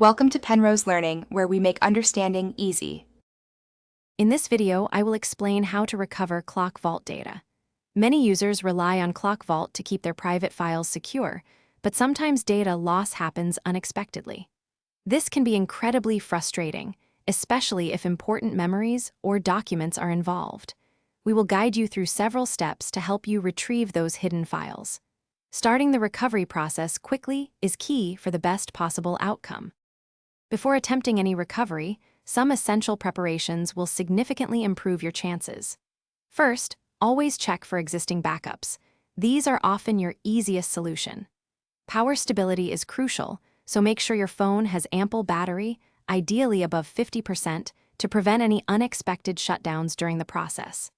Welcome to Penrose Learning, where we make understanding easy. In this video, I will explain how to recover Clock Vault data. Many users rely on Clock Vault to keep their private files secure, but sometimes data loss happens unexpectedly. This can be incredibly frustrating, especially if important memories or documents are involved. We will guide you through several steps to help you retrieve those hidden files. Starting the recovery process quickly is key for the best possible outcome. Before attempting any recovery, some essential preparations will significantly improve your chances. First, always check for existing backups. These are often your easiest solution. Power stability is crucial, so make sure your phone has ample battery, ideally above 50%, to prevent any unexpected shutdowns during the process.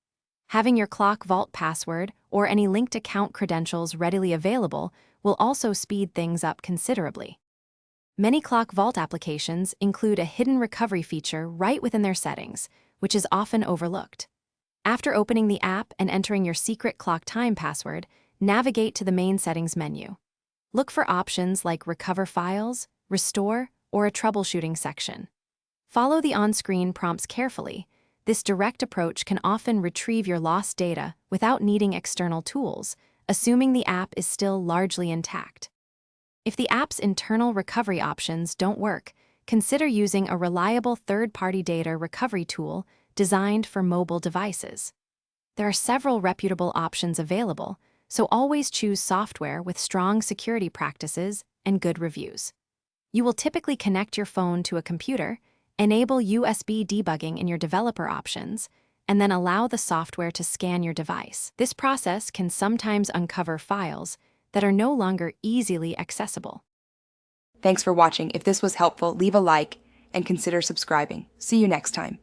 Having your Clock Vault password or any linked account credentials readily available will also speed things up considerably. Many Clock Vault applications include a hidden recovery feature right within their settings, which is often overlooked. After opening the app and entering your secret clock time password, navigate to the main settings menu. Look for options like Recover Files, Restore, or a Troubleshooting section. Follow the on-screen prompts carefully. This direct approach can often retrieve your lost data without needing external tools, assuming the app is still largely intact. If the app's internal recovery options don't work, consider using a reliable third-party data recovery tool designed for mobile devices. There are several reputable options available, so always choose software with strong security practices and good reviews. You will typically connect your phone to a computer, enable USB debugging in your developer options, and then allow the software to scan your device. This process can sometimes uncover files that are no longer easily accessible. Thanks for watching. If this was helpful, leave a like and consider subscribing. See you next time.